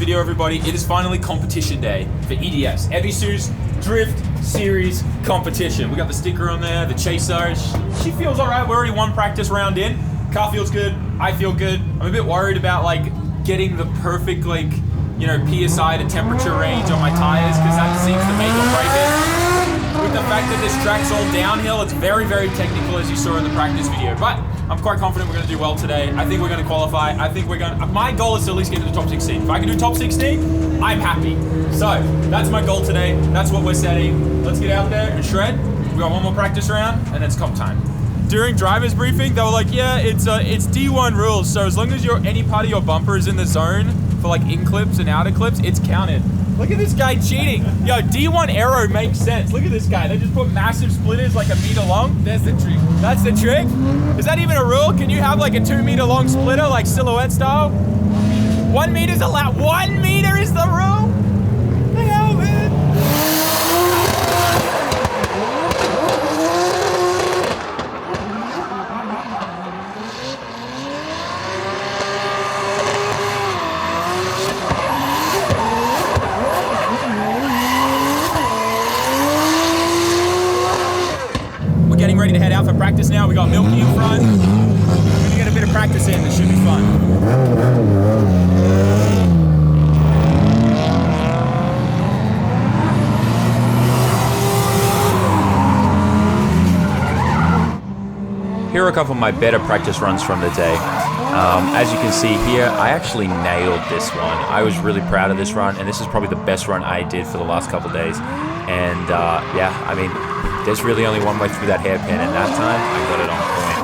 video, everybody. It is finally competition day for EDS, Ebisu's Drift Series competition. We got the sticker on there, the chaser. She feels all right. We're already one practice round in. Car feels good. I feel good. I'm a bit worried about like getting the perfect PSI to temperature range on my tires, because that seems to make or break it. With the fact that this track's all downhill, it's very, very technical, as you saw in the practice video. But I'm quite confident we're going to do well today. I think we're going to qualify. My goal is to at least get to the top 16. If I can do top 16, I'm happy. So that's my goal today. That's what we're setting. Let's get out there and shred. We got one more practice round, and it's comp time. During driver's briefing, they were like, yeah, it's D1 rules. So as long as any part of your bumper is in the zone for like in clips and outer clips, it's counted. Look at this guy cheating. Yo, D1 aero makes sense. Look at this guy. They just put massive splitters like a meter long. That's the trick. That's the trick? Is that even a rule? Can you have like a 2 meter long splitter, like silhouette style? 1 meter's allowed. 1 meter is the rule? The hell, man? Getting ready to head out for practice now. We got Milky in front. We're gonna get a bit of practice in. This should be fun. Here are a couple of my better practice runs from the day. As you can see here, I actually nailed this one. I was really proud of this run, and this is probably the best run I did for the last couple of days. And yeah, I mean, there's really only one way through that hairpin, and that time I got it on point.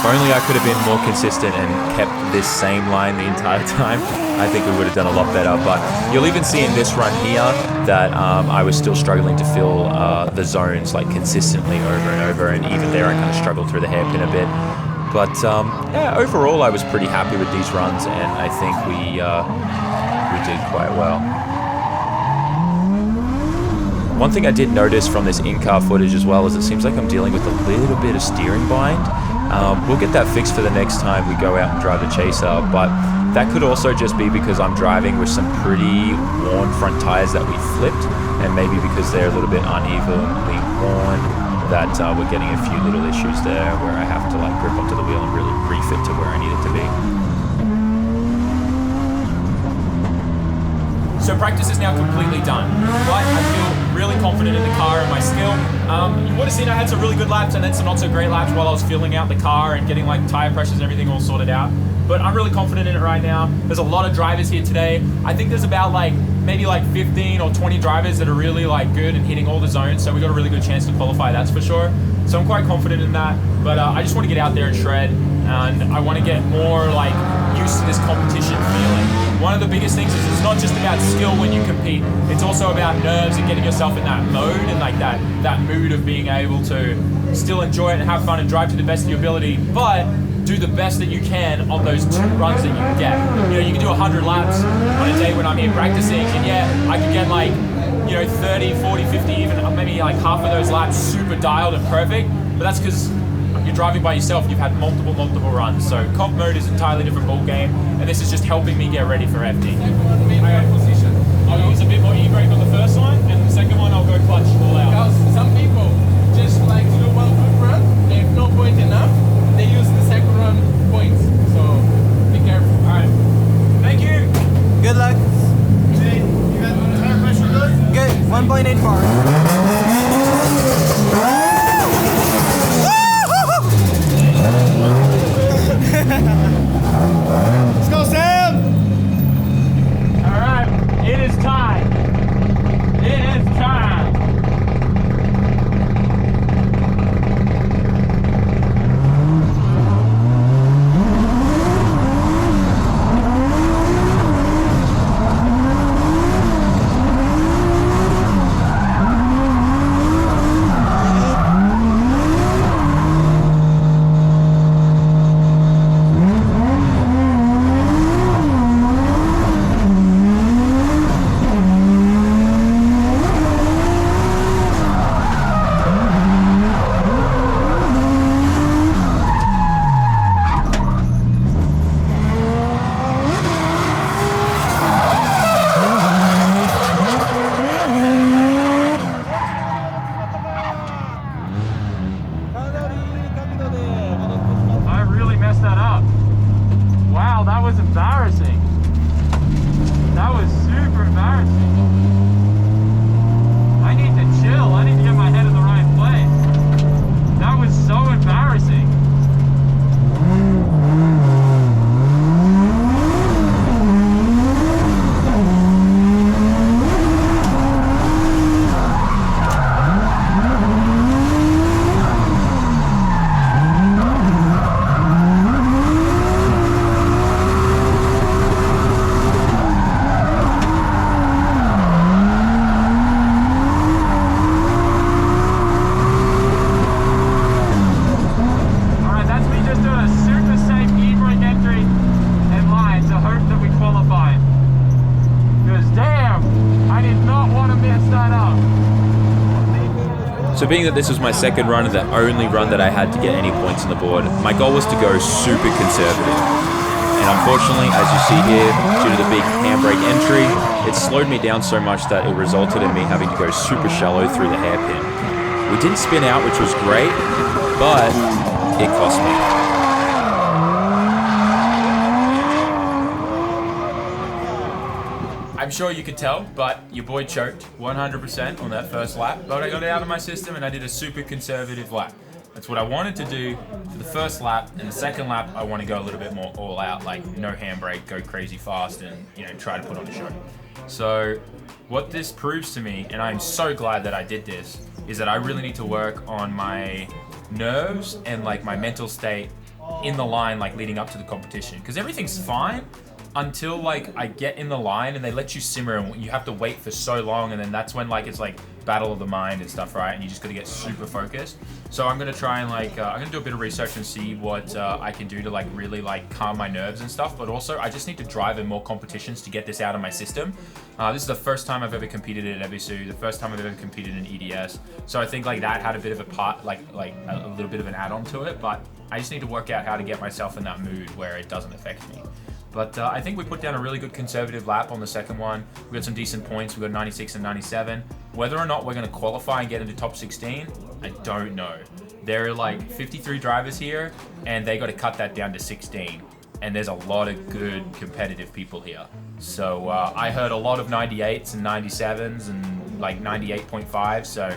If only I could have been more consistent and kept this same line the entire time, I think we would have done a lot better. But you'll even see in this run here that I was still struggling to fill the zones like consistently over and over, and even there I kind of struggled through the hairpin a bit. But yeah, overall I was pretty happy with these runs, and I think we did quite well. One thing I did notice from this in-car footage as well is it seems like I'm dealing with a little bit of steering bind. We'll get that fixed for the next time we go out and drive the chaser, but that could also just be because I'm driving with some pretty worn front tires that we flipped, and maybe because they're a little bit unevenly worn, that we're getting a few little issues there where I have to like grip onto the wheel and really refit to where I need it to be. So practice is now completely done, right? I feel really confident in the car and my skill. You would have seen I had some really good laps and then some not so great laps while I was filling out the car and getting like tire pressures and everything all sorted out. But I'm really confident in it right now. There's a lot of drivers here today. I think there's about maybe 15 or 20 drivers that are really good and hitting all the zones. So we got a really good chance to qualify, that's for sure. So I'm quite confident in that. But I just want to get out there and shred, and I want to get more used to this competition feeling. One of the biggest things is it's not just about skill when you compete. It's also about nerves and getting yourself in that mode and that mood of being able to still enjoy it and have fun and drive to the best of your ability, but do the best that you can on those 2 runs that you get. You can do 100 laps on a day when I'm here practicing, and yeah, I could get 30, 40, 50, even maybe half of those laps super dialed and perfect, but that's because you're driving by yourself, you've had multiple runs. So comp mode is an entirely different ball game, and this is just helping me get ready for FD. I'll use a bit more e-brake on the first one, and the second one I'll go clutch all out. Because some people just like to do one good run, they have no point enough, they use the second run points. So be careful. Alright. Thank you. Good luck. Jay, you got tire pressure good? Good. 1.8 bar. Let's go, Sam! Alright, it is time. It is time. So being that this was my second run and the only run that I had to get any points on the board, my goal was to go super conservative. And unfortunately, as you see here, due to the big handbrake entry, it slowed me down so much that it resulted in me having to go super shallow through the hairpin. We didn't spin out, which was great, but it cost me. I'm sure you could tell, but your boy choked 100% on that first lap, but I got it out of my system and I did a super conservative lap. That's what I wanted to do for the first lap, and the second lap I want to go a little bit more all out, like no handbrake, go crazy fast, and try to put on a show. So what this proves to me, and I'm so glad that I did this, is that I really need to work on my nerves and like my mental state in the line, like leading up to the competition, because everything's fine until like I get in the line and they let you simmer and you have to wait for so long, and then that's when like it's like battle of the mind and stuff, right? And you just got to get super focused. So I'm gonna try and like I'm gonna do a bit of research and see what I can do to like really like calm my nerves and stuff. But also I just need to drive in more competitions to get this out of my system. This is the first time I've ever competed at Ebisu, the first time I've ever competed in EDS. So I think like that had a bit of a part, like a little bit of an add-on to it. But I just need to work out how to get myself in that mood where it doesn't affect me. But I think we put down a really good conservative lap on the second one. We got some decent points. We got 96 and 97. Whether or not we're going to qualify and get into top 16, I don't know. There are like 53 drivers here, and they got to cut that down to 16. And there's a lot of good competitive people here. So I heard a lot of 98s and 97s and like 98.5. So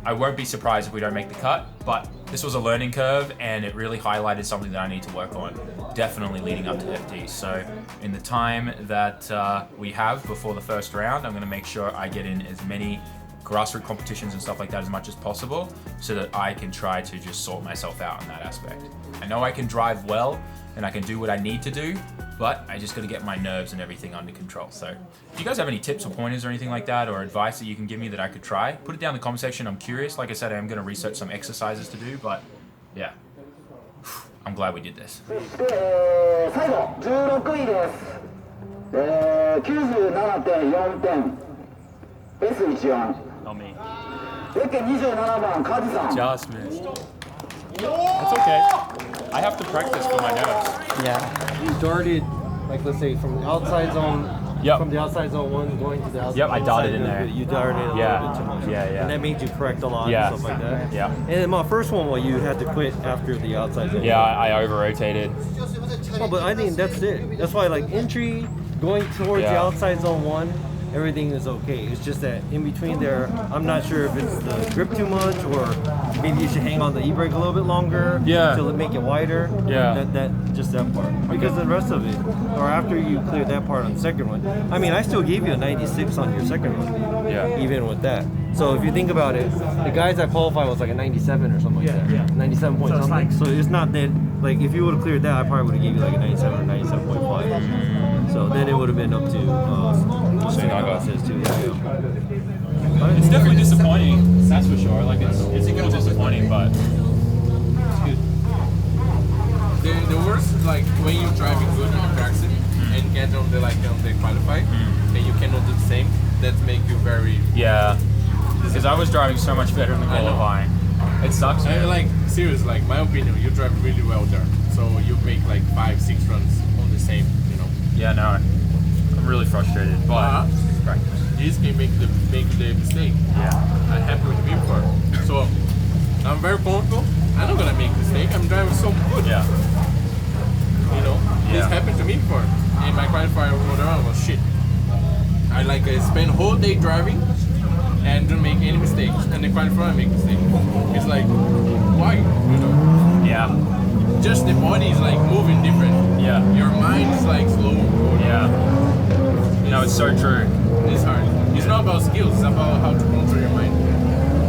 I won't be surprised if we don't make the cut, but this was a learning curve and it really highlighted something that I need to work on, definitely leading up to FD. So in the time that we have before the first round, I'm gonna make sure I get in as many grassroots competitions and stuff like that as much as possible so that I can try to just sort myself out in that aspect. I know I can drive well and I can do what I need to do, but I just gotta get my nerves and everything under control. So if you guys have any tips or pointers or anything like that, or advice that you can give me that I could try, put it down in the comment section. I'm curious. Like I said, I am gonna research some exercises to do, but yeah, I'm glad we did this. 最後16位です。97.4点。S14。Not me. 27番カズさん。 Just missed. That's okay. I have to practice for my nerves. Yeah. You darted, like let's say from the outside zone. Yep. From the outside zone 1 going to the outside. Yep, I darted in there. You darted a little bit too much. Yeah. And that made you correct a lot Yeah. and stuff like that. Yeah. And then my first one, well, you had to quit after the outside zone. Yeah, I over-rotated. No, but I think that's it. That's why like entry, going towards the Yeah. outside zone 1, everything is okay. It's just that in between there, I'm not sure if it's the grip too much or maybe you should hang on the e-brake a little bit longer to make it wider. Yeah. That part. Because the rest of it, or after you clear that part on the second one, I mean, I still gave you a 96 on your second one. Yeah. Even with that. So if you think about it, the guys that qualified was like a 97 or something like that. Yeah. 97 point So it's something. like- So it's not that, like if you would have cleared that, I probably would have gave you like a 97 or 97.5. So then it would have been up to Naga. says too. It's definitely disappointing, that's for sure. Like it's a little disappointing, but it's good. The worst is like when you're driving good in practice and get on the qualify and you cannot do the same. That make you very because I was driving so much better in the qualifying. It sucks. like serious. Like my opinion, you drive really well there. So you make like 5-6 runs on the same. Yeah, no, I'm really frustrated, but it's practice. This can make the mistake. Yeah. I'm happy with before. So I'm very comfortable. I'm not gonna make mistake. I'm driving so good. Yeah. This happened to me before. And my qualifier whatever was shit. I spend whole day driving and don't make any mistakes. And the qualifier I make mistakes. It's like why? Yeah. Just the body is like moving different. Yeah. Your mind is like slow. Yeah. No, it's so true. It's hard. It's not about skills. It's about how to control your mind.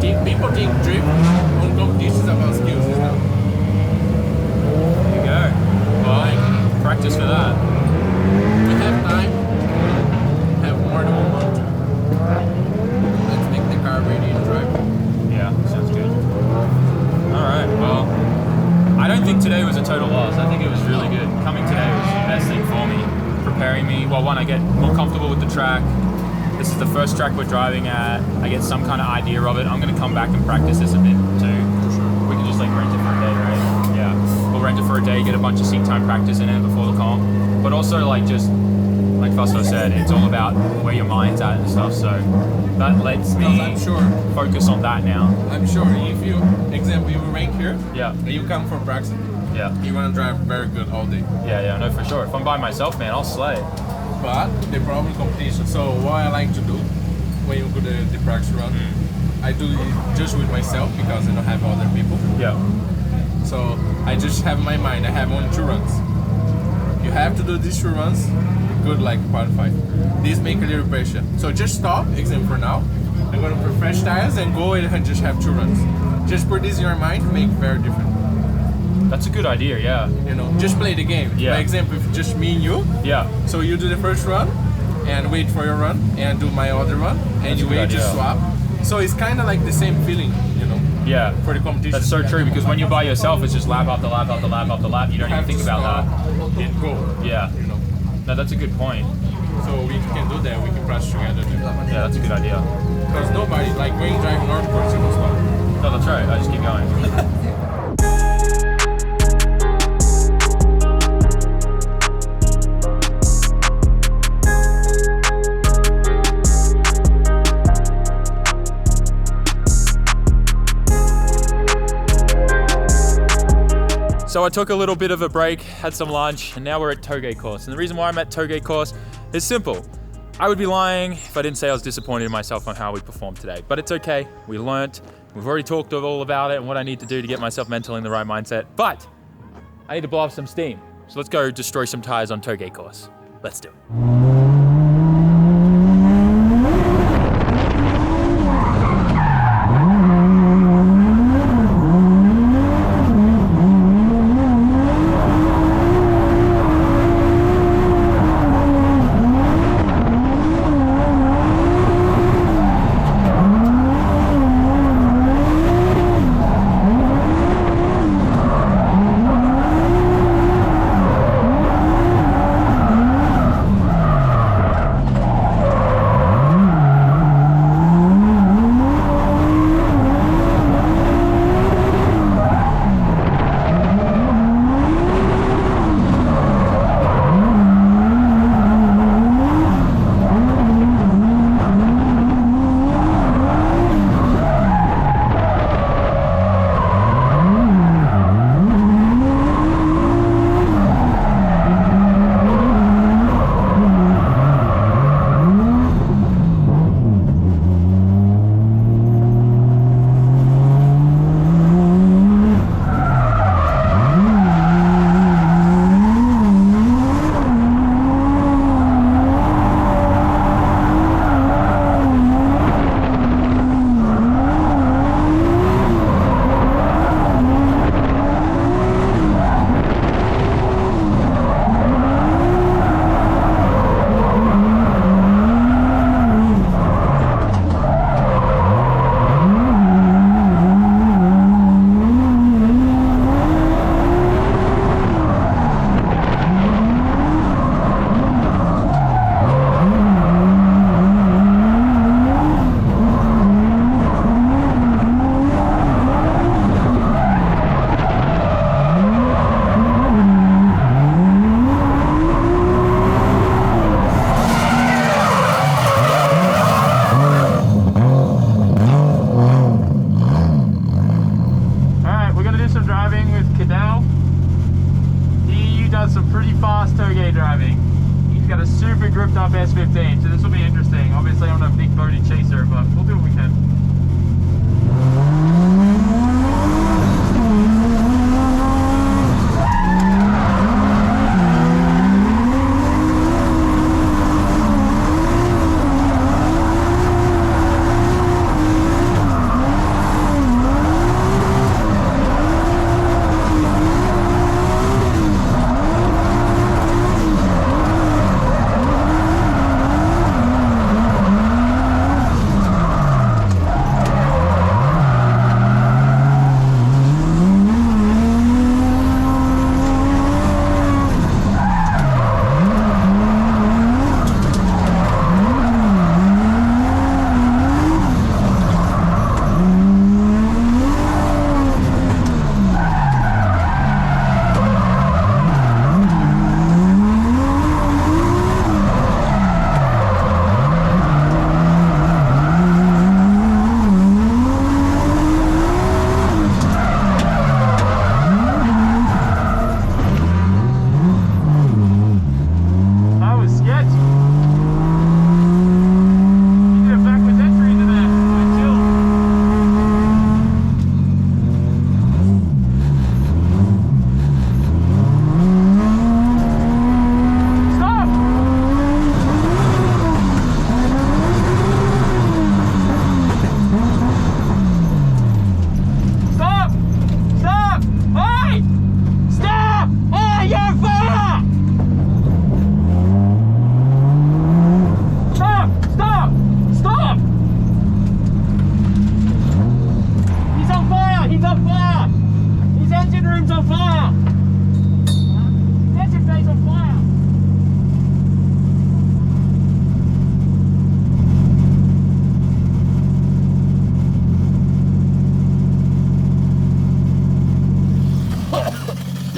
People think drift on competitions about skills. It's not. There you go. Well, practice for that. We have time. Have more than 1 month. Let's make the car ready and drive. Yeah, sounds good. All right. Well, I don't think today was a total loss. I think it was really good. Coming today was the best thing for me. Preparing me. Well, one, I get more comfortable with the track. This is the first track we're driving at. I get some kind of idea of it. I'm going to come back and practice this a bit too. We can just like rent it for a day, right? Yeah. We'll rent it for a day, get a bunch of seat time practice in it before the comp. But also like just, like Fasto said, it's all about where your mind's at and stuff. So that lets me I'm sure, focus on that now. I'm sure if you, example, you rank here, Yeah. and you come for practice, Yeah. you're gonna drive very good all day. Yeah, no, for sure. If I'm by myself, man, I'll slay. But the problem competition. So what I like to do when you go to the practice run, I do it just with myself because I don't have other people. Yeah. So I just have my mind. I have only 2 runs. You have to do these 2 runs, good like qualify. These make a little pressure. So just stop, example for now. I'm gonna put fresh tires and go and just have 2 runs. Just put this in your mind, make very different. That's a good idea, yeah. You know, just play the game. Yeah. For example, if just me and you, Yeah. so you do the first run and wait for your run and do my other run and That's you a good wait, just idea. swap. So it's kind of like the same feeling, you know, Yeah. for the competition. That's so true, because when you're by yourself, it's just lap after lap after lap after lap. You don't even have think to about stop that. and go. Yeah. You know, No, that's a good point. so we can do that. We can practice together. Yeah, that's a good idea. Because nobody, like when you drive North Course, you don't stop. No, that's right. I just keep going. So I took a little bit of a break, had some lunch, and now we're at Toki Course. And the reason why I'm at Toki Course is simple. I would be lying if I didn't say I was disappointed in myself on how we performed today. But it's okay, we learnt. We've already talked all about it and what I need to do to get myself mentally in the right mindset. But I need to blow off some steam. So let's go destroy some tires on Toki Course. Let's do it.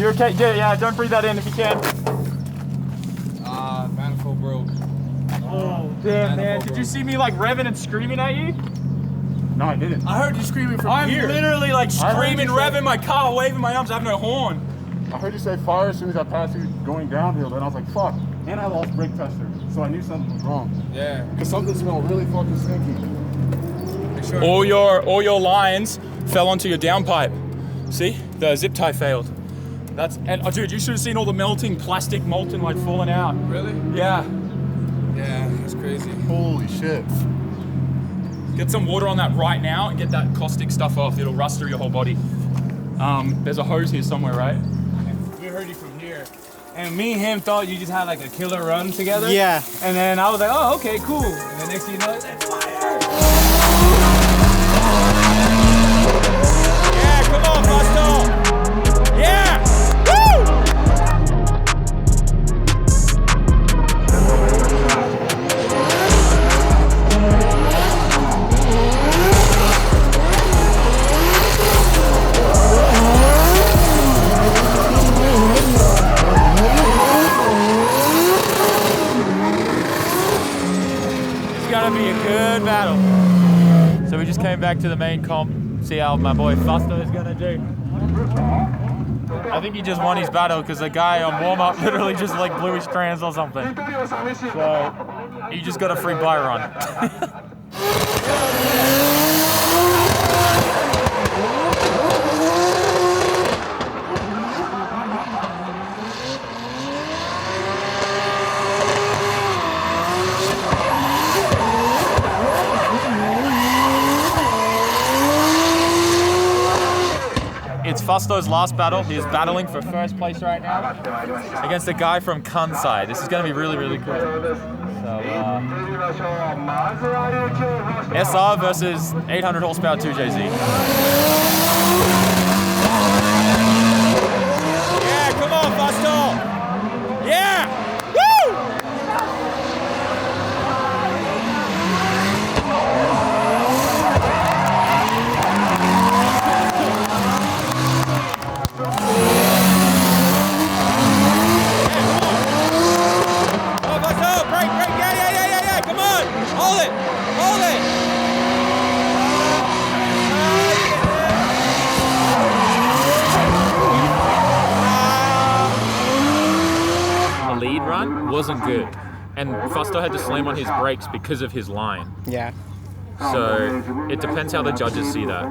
You okay? Yeah, don't breathe that in if you can. Manifold broke. Oh, damn, man. Did you see me like revving and screaming at you? No, I didn't. I heard you screaming from I'm here. literally like screaming, you say- revving my car, waving my arms. I have no horn. I heard you say fire as soon as I passed you going downhill. Then I was like, fuck. And I lost brake pressure. So I knew something was wrong. Yeah. Because something smelled really fucking stinky. Sure. All your lines fell onto your downpipe. See? The zip tie failed. And dude, you should have seen all the melting plastic molten like falling out. Really? Yeah. Yeah, that's crazy. Holy shit. Get some water on that right now and get that caustic stuff off. It'll rust through your whole body. There's a hose here somewhere, right? We heard you from here. And me and him thought you just had like a killer run together. Yeah. And then I was like, oh, okay, cool. And then next thing you know, it's like, fire! Yeah, come on, Busto! Yeah! Woo! It's gonna be a good battle. So we just came back to the main comp. See how my boy Fusto is gonna do. I think he just won his battle because the guy on warm-up literally just like blew his trans or something. So he just got a free buy run. It's Fusto's last battle. He is battling for first place right now against a guy from Kansai. This is going to be really, really cool. So, SR versus 800 horsepower 2JZ. Yeah, come on, Fusto! Yeah! Woo! Wasn't good, and Fusto had to slam on his brakes because of his line. Yeah. So it depends how the judges see that.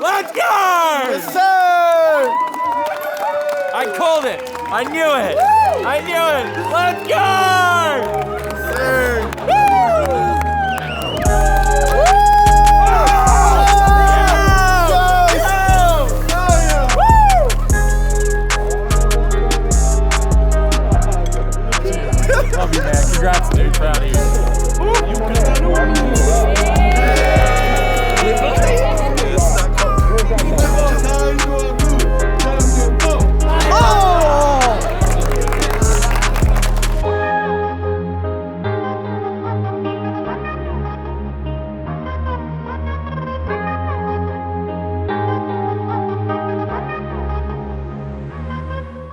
Let's go! Yes, sir! I called it. I knew it. I knew it. Let's go! Yes, sir. Love you, man. Congrats, dude. Proud of you.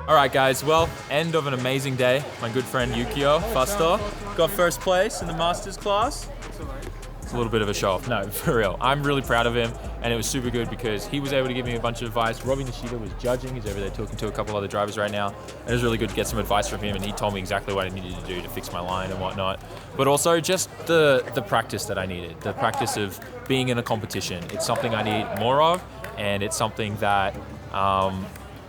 Alright guys, well, end of an amazing day. My good friend Yukio Fusto got first place in the Masters class. It's a little bit of a show off. No, for real. I'm really proud of him, and it was super good because he was able to give me a bunch of advice. Robbie Nishida was judging. He's over there talking to a couple other drivers right now. And it was really good to get some advice from him, and he told me exactly what I needed to do to fix my line and whatnot. But also just the practice that I needed, the practice of being in a competition. It's something I need more of, and it's something that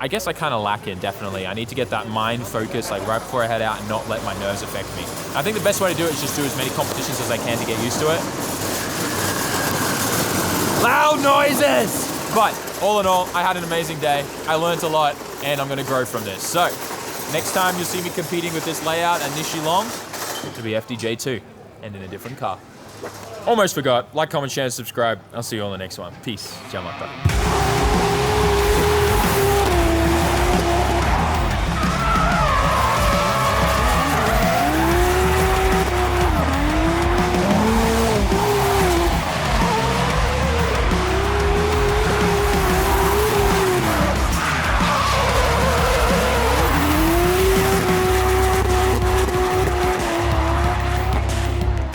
I guess I kind of lack in, definitely. I need to get that mind focus like right before I head out and not let my nerves affect me. I think the best way to do it is just do as many competitions as I can to get used to it. Loud noises! But all in all, I had an amazing day. I learned a lot, and I'm gonna grow from this. So, next time you'll see me competing with this layout and Nishi Long, it'll be FDJ2 and in a different car. Almost forgot. Like, comment, share, and subscribe. I'll see you on the next one. Peace. Jamata.